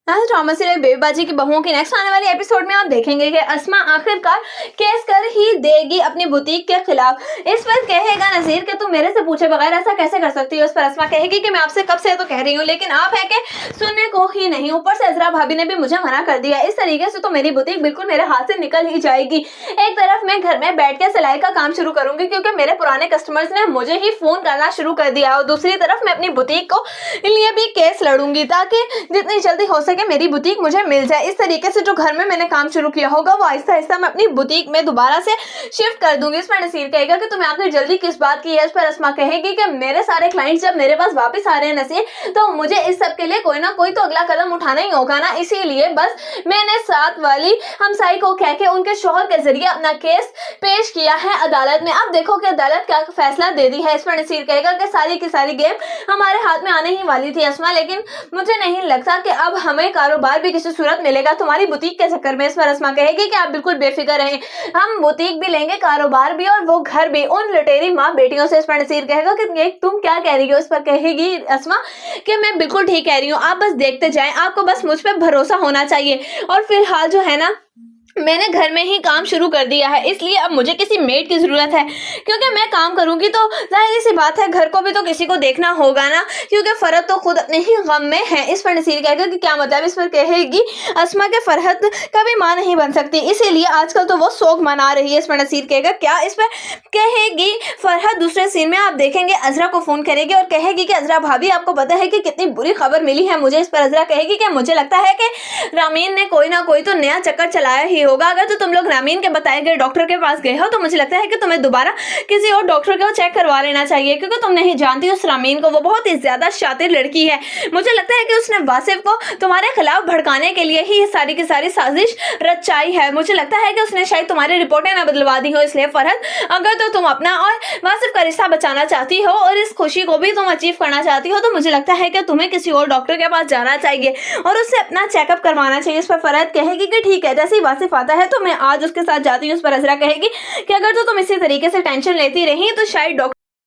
Drama serial बेबीबाजी की बहुओं की नेक्स्ट आने वाली एपिसोड में आप देखेंगे कि अस्मा आखिरकार केस कर ही देगी अपनी बुटीक के खिलाफ। इस पर कहेगा नज़ीर कि तुम मेरे से पूछे बगैर ऐसा कैसे कर सकती हो। उस पर अस्मा कहेगी कि मैं आपसे कब से तो कह रही हूँ, लेकिन आप है कि सुनने को ही नहीं। ऊपर से अजरा भाभी ने भी मुझे मना कर दिया। इस तरीके से तो मेरी बुटीक बिल्कुल मेरे हाथ से निकल ही जाएगी। एक तरफ मैं घर में बैठ के सिलाई का काम शुरू करूंगी क्योंकि मेरे पुराने कस्टमर्स ने मुझे ही फोन करना शुरू कर दिया, और दूसरी तरफ मैं अपनी बुटीक को लिए भी केस लड़ूंगी ताकि जितनी जल्दी हो कि मेरी बुटीक मुझे मिल जाए। इस तरीके से जो घर में मैंने काम शुरू किया होगा वो आहिस्ता आहिस्ता मैं अपनी बुटीक में दोबारा से शिफ्ट कर दूंगी। इस पर नसीर कहेगा कि तुम्हें आखिर जल्दी किस बात की है। इस पर अस्मा कहेगी कि मेरे सारे क्लाइंट्स जब मेरे पास वापस आ रहे हैं नसीर, तो मुझे इस सब के लिए कोई ना कोई तो अगला कदम उठाना ही होगा ना, इसीलिए बस मैंने साथ वाली हमसाई को कह के उनके शोहर के जरिए अपना केस पेश किया है अदालत में। अब देखो कि अदालत क्या फैसला दे दी है। इस पर नसीर कहेगा कि सारी की सारी गेम हमारे हाथ में आने ही वाली थी अस्मा, लेकिन मुझे नहीं लगता कि अब हमें कारोबार भी किसी सूरत मिलेगा तुम्हारी बुटीक के चक्कर में। इस पर अस्मा कहेगी कि आप बिल्कुल बेफिक्र रहें, हम बुटीक भी लेंगे, कारोबार भी, और वो घर भी उन लुटेरी माँ बेटियों से। इस पर नसीर कहेगा कि तुम क्या कह रही हो। इस पर कहेगी अस्मा कि मैं बिल्कुल ठीक कह रही हूँ, आप बस देखते जाएं, आपको बस मुझ पर भरोसा होना चाहिए। और फिलहाल जो है ना, मैंने घर में ही काम शुरू कर दिया है, इसलिए अब मुझे किसी मेड की ज़रूरत है, क्योंकि मैं काम करूंगी तो जाहिर सी बात है घर को भी तो किसी को देखना होगा ना, क्योंकि फरहत तो खुद अपने ही गम में है। इस पर नसीर कहेगा कि क्या मतलब। इस पर कहेगी अस्मा के फरहत कभी माँ नहीं बन सकती, इसीलिए आजकल तो वो शौक मना रही है। इस पर नसीर कहेगा क्या। इस पर कहेगी फरहत दूसरे सीन में आप देखेंगे अजरा को फ़ोन करेगी और कहेगी कि अजरा भाभी आपको पता है कि कितनी बुरी खबर मिली है मुझे। इस पर अजरा कहेगी कि मुझे लगता है कि रामीन ने कोई ना कोई तो नया चक्कर चलाया ही होगा। अगर तो तुम लोग रामीन के बताए गए डॉक्टर के पास गए हो तो मुझे लगता है कि तुम्हें दोबारा किसी और डॉक्टर को चेक करवा लेना चाहिए, क्योंकि तुम नहीं जानती उस रामीन को, वो बहुत ही ज्यादा शातिर लड़की है। मुझे लगता है कि उसने वासिफ को तुम्हारे खिलाफ भड़काने के लिए ही सारी की सारी साजिश रचाई है। मुझे लगता है कि उसने शायद तुम्हारी रिपोर्टें ना बदलवा दी हो। इसलिए फरहत, अगर तो तुम अपना और वासिफ का रिश्ता बचाना चाहती हो और इस खुशी को भी तुम अचीव करना चाहती हो, तो मुझे लगता है कि तुम्हें किसी और डॉक्टर के पास जाना चाहिए और उससे अपना चेकअप करवाना चाहिए। इस पर फरहत कहेगी कि ठीक है, जैसे ही वासिफ आता है तो मैं आज उसके साथ जाती हूँ। उस पर अजरा कहेगी कि अगर तो तुम इसी तरीके से टेंशन लेती रही तो शायद डॉक्टर